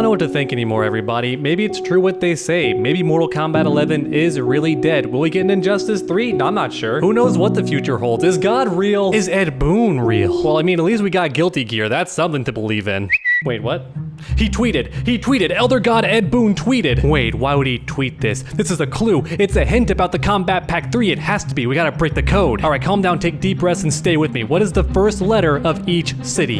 don't know what to think anymore, everybody. Maybe it's true what they say. Maybe Mortal Kombat 11 is really dead. Will we get an Injustice 3? I'm not sure. Who knows what the future holds? Is God real? Is Ed Boon real? Well, I mean, at least we got Guilty Gear. That's something to believe in. Wait, what? He tweeted, Elder God Ed Boon tweeted. Wait, why would he tweet this? This is a clue. It's a hint about the Kombat Pack 3. It has to be. We gotta break the code. All right, calm down, take deep breaths, and stay with me. What is the first letter of each city?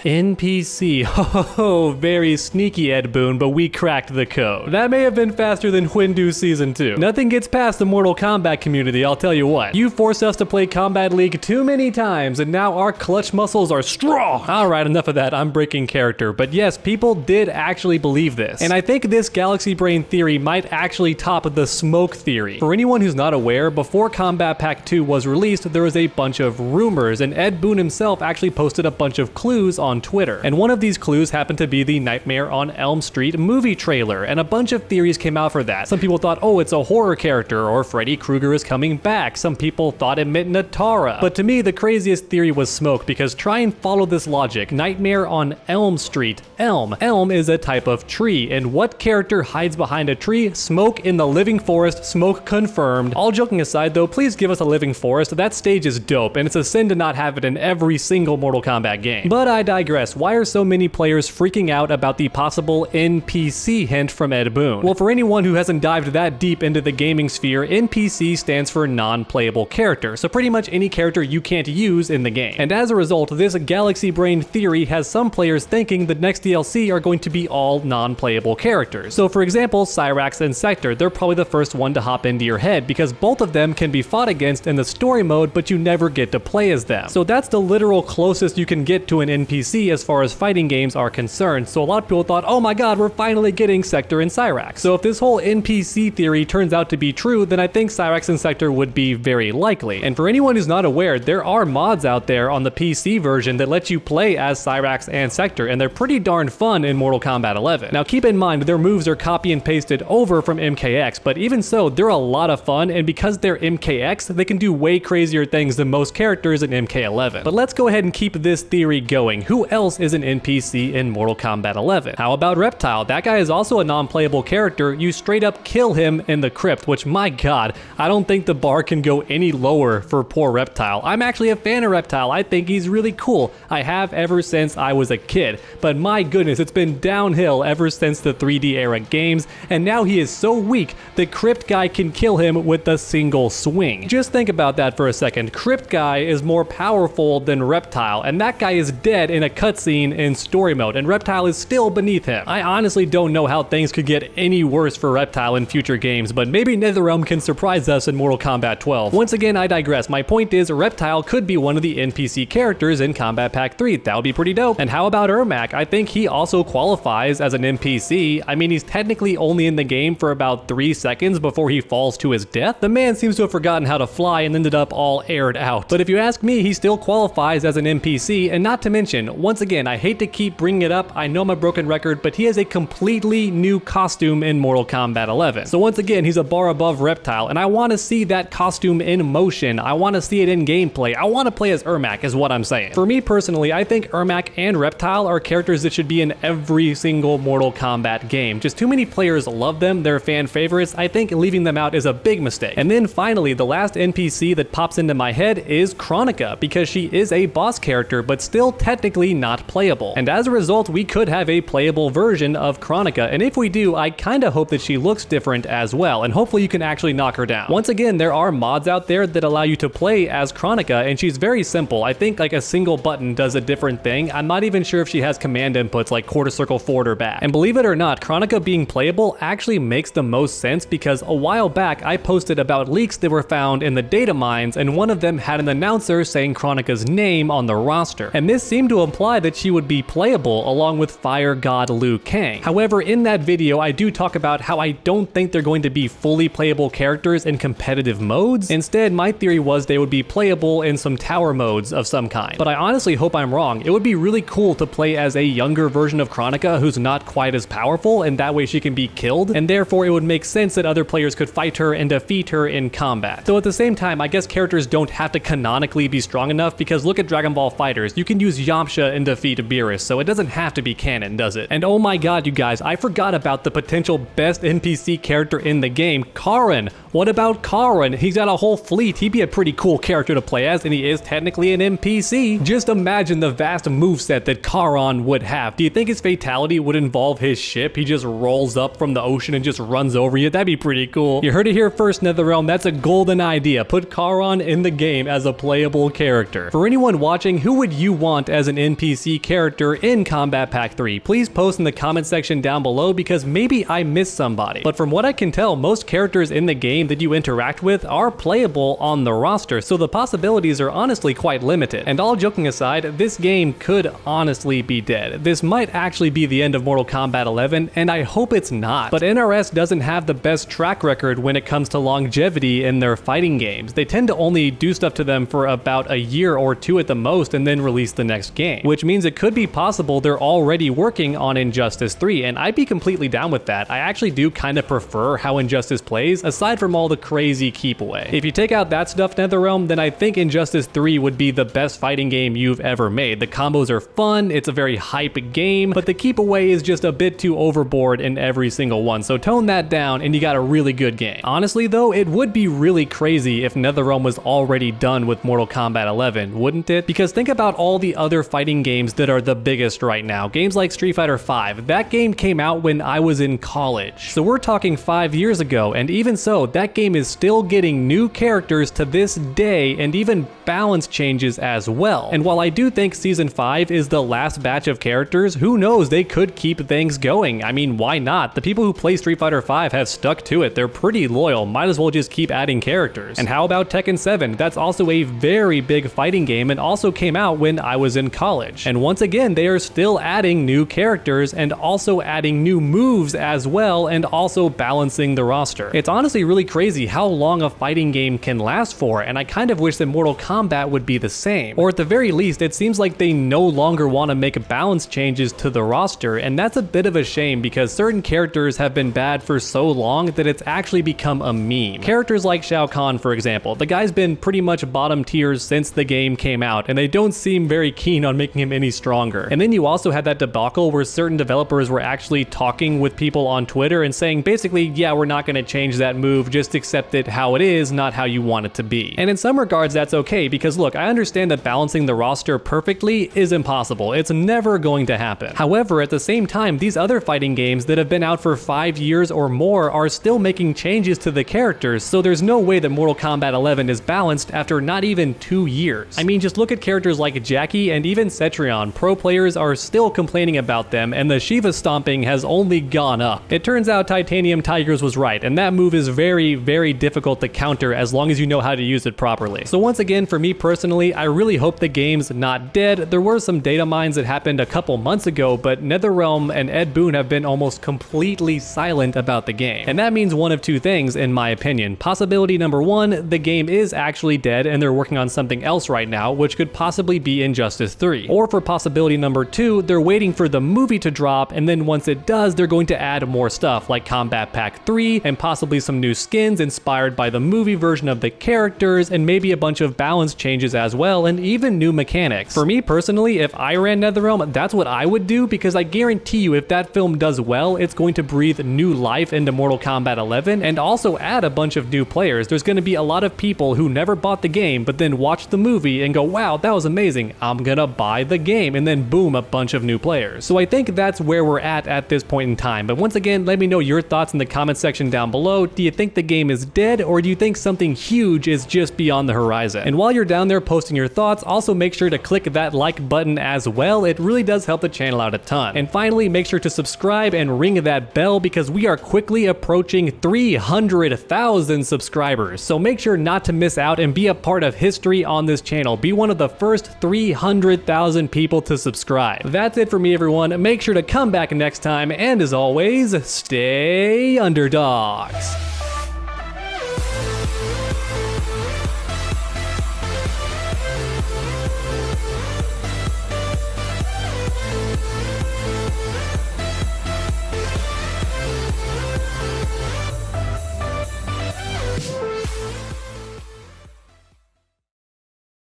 NPC. Ho, very sneaky, Ed Boon, but we cracked the code. That may have been faster than Windu Season 2. Nothing gets past the Mortal Kombat community, I'll tell you what. You forced us to play Kombat League too many times, and now our clutch muscles are strong. Alright, enough of that, I'm breaking character. But yes, people did actually believe this. And I think this galaxy brain theory might actually top the smoke theory. For anyone who's not aware, before Kombat Pack 2 was released, there was a bunch of rumors, and Ed Boon himself actually posted a bunch of clues on Twitter. And one of these clues happened to be the Nightmare on Elm Street movie trailer, and a bunch of theories came out for that. Some people thought, oh, it's a horror character, or Freddy Krueger is coming back. Some people thought it meant Natara. But to me, the craziest theory was smoke, because try and follow this logic. Nightmare on Elm Street. Elm is a type of tree, and what character hides behind a tree? Smoke in the living forest, smoke confirmed. All joking aside though, please give us a living forest. That stage is dope, and it's a sin to not have it in every single Mortal Kombat game. But I digress. Why are so many players freaking out about the possible NPC hint from Ed Boon? Well, for anyone who hasn't dived that deep into the gaming sphere, NPC stands for non-playable character, so pretty much any character you can't use in the game. And as a result, this galaxy brain theory has some players thinking the next DLC are going to be all non-playable characters. So for example, Cyrax and Sector, they're probably the first one to hop into your head because both of them can be fought against in the story mode, but you never get to play as them. So that's the literal closest you can get to an NPC as far as fighting games are concerned. So a lot of people thought, oh my god, we're finally getting Sector and Cyrax. So if this whole NPC theory turns out to be true, then I think Cyrax and Sector would be very likely. And for anyone who's not aware, there are mods out there on the PC version that let you play as Cyrax and Sector, and they're pretty darn fun in Mortal Kombat 11. Now keep in mind, their moves are copy and pasted over from MKX, but even so, they're a lot of fun, and because they're MKX, they can do way crazier things than most characters in MK11. But let's go ahead and keep this theory going. Who else is an NPC in Mortal Kombat 11? How about Reptile? That guy is also a non-playable character. You straight up kill him in the crypt, which, my god, I don't think the bar can go any lower for poor Reptile. I'm actually a fan of Reptile. I think he's really cool. I have ever since I was a kid, but my goodness, it's been downhill ever since the 3D era games, and now he is so weak, the crypt guy can kill him with a single swing. Just think about that for a second. Crypt guy is more powerful than Reptile, and that guy is dead in a cutscene in story mode, and Reptile is still beneath him. I honestly don't know how things could get any worse for Reptile in future games, but maybe NetherRealm can surprise us in Mortal Kombat 12. Once again, I digress. My point is, Reptile could be one of the NPC characters in Kombat Pack 3. That would be pretty dope. And how about Ermac? I think he also qualifies as an NPC. I mean, he's technically only in the game for about 3 seconds before he falls to his death. The man seems to have forgotten how to fly and ended up all aired out. But if you ask me, he still qualifies as an NPC, and not to mention, once again, I hate to keep bringing it up, I know I'm a broken record, but he has a completely new costume in Mortal Kombat 11. So once again, he's a bar above Reptile, and I want to see that costume in motion. I want to see it in gameplay. I want to play as Ermac, is what I'm saying. For me personally, I think Ermac and Reptile are characters that should be in every single Mortal Kombat game. Just too many players love them, they're fan favorites. I think leaving them out is a big mistake. And then finally, the last NPC that pops into my head is Kronika, because she is a boss character, but still technically not playable. And as a result, we could have a playable version of Kronika, and if we do, I kinda hope that she looks different as well, and hopefully you can actually knock her down. Once again, there are mods out there that allow you to play as Kronika, and she's very simple. I think like a single button does a different thing. I'm not even sure if she has command inputs like quarter circle forward or back. And believe it or not, Kronika being playable actually makes the most sense, because a while back I posted about leaks that were found in the data mines, and one of them had an announcer saying Kronika's name on the roster. And this seemed to imply that she would be playable along with Fire God Liu Kang. However, in that video, I do talk about how I don't think they're going to be fully playable characters in competitive modes. Instead, my theory was they would be playable in some tower modes of some kind. But I honestly hope I'm wrong. It would be really cool to play as a younger version of Kronika who's not quite as powerful, and that way she can be killed, and therefore it would make sense that other players could fight her and defeat her in combat. Though at the same time, I guess characters don't have to canonically be strong enough, because look at Dragon Ball FighterZ. You can can use Yamcha and defeat Beerus, so it doesn't have to be canon, does it? And oh my god, you guys, I forgot about the potential best NPC character in the game, Kharon. What about Kharon? He's got a whole fleet. He'd be a pretty cool character to play as, and he is technically an NPC. Just imagine the vast moveset that Kharon would have. Do you think his fatality would involve his ship? He just rolls up from the ocean and just runs over you. That'd be pretty cool. You heard it here first, NetherRealm. That's a golden idea. Put Kharon in the game as a playable character. For anyone watching, who would you want as an NPC character in Kombat Pack 3? Please post in the comment section down below, because maybe I missed somebody. But from what I can tell, most characters in the game that you interact with are playable on the roster, so the possibilities are honestly quite limited. And all joking aside, this game could honestly be dead. This might actually be the end of Mortal Kombat 11, and I hope it's not. But NRS doesn't have the best track record when it comes to longevity in their fighting games. They tend to only do stuff to them for about a year or two at the most and then release the next game, which means it could be possible they're already working on Injustice 3, and I'd be completely down with that. I actually do kind of prefer how Injustice plays, aside from all the crazy keep away. If you take out that stuff, NetherRealm, then I think Injustice 3 would be the best fighting game you've ever made. The combos are fun, it's a very hype game, but the keep away is just a bit too overboard in every single one, so tone that down and you got a really good game. Honestly though, it would be really crazy if NetherRealm was already done with Mortal Kombat 11, wouldn't it? Because think about all the other fighting games that are the biggest right now. Games like Street Fighter V, that game came out when I was in college. So we're talking 5 years ago, and even so, that game is still getting new characters to this day and even balance changes as well. And while I do think Season 5 is the last batch of characters, who knows, they could keep things going. I mean, why not? The people who play Street Fighter V have stuck to it. They're pretty loyal. Might as well just keep adding characters. And how about Tekken 7? That's also a very big fighting game and also came out when I was in college. And once again, they are still adding new characters and also adding new moves as well, and also balancing the roster. It's honestly really crazy how long a fighting game can last for, and I kind of wish that Mortal Kombat would be the same. Or at the very least, it seems like they no longer want to make balance changes to the roster, and that's a bit of a shame because certain characters have been bad for so long that it's actually become a meme. Characters like Shao Kahn, for example. The guy's been pretty much bottom tiers since the game came out, and they don't seem very keen on making him any stronger. And then you also had that debacle where certain developers were actually talking with people on Twitter and saying basically, yeah, we're not going to change that move, just accept it how it is, not how you want it to be. And in some regards that's okay, because look, I understand that balancing the roster perfectly is impossible. It's never going to happen. However, at the same time, these other fighting games that have been out for 5 years or more are still making changes to the characters, so there's no way that Mortal Kombat 11 is balanced after not even 2 years. I mean, just look at characters like Jackie and even Cetrion. Pro players are still complaining about them, and the Shiva stomping has only gone up. It turns out Titanium Tigers was right, and that move is very, very difficult to counter as long as you know how to use it properly. So once again, for me personally, I really hope the game's not dead. There were some data mines that happened a couple months ago, but NetherRealm and Ed Boon have been almost completely silent about the game. And that means one of two things, in my opinion. Possibility number one, the game is actually dead and they're working on something else right now, which could possibly be Injustice 3. Or for possibility number two, they're waiting for the movie to drop, and then once it does, they're going to add more stuff like Kombat Pack 3 and possibly some new skins inspired by the movie version of the characters, and maybe a bunch of balance changes as well, and even new mechanics. For me personally, if I ran NetherRealm, that's what I would do, because I guarantee you if that film does well, it's going to breathe new life into Mortal Kombat 11 and also add a bunch of new players. There's going to be a lot of people who never bought the game but then watch the movie and go, wow, that was amazing, I'm gonna buy the game, and then boom, a bunch of new players. So I think that's where we're at this point in time. But once again, let me know your thoughts in the comment section down below. Do you think the game is dead, or do you think something huge is just beyond the horizon? And while you're down there posting your thoughts, also make sure to click that like button as well. It really does help the channel out a ton. And finally, make sure to subscribe and ring that bell, because we are quickly approaching 300,000 subscribers. So make sure not to miss out and be a part of history on this channel. Be one of the first 300,000 people to subscribe. That's it for me, everyone. Make sure to come back next time, and as always, stay underdogs.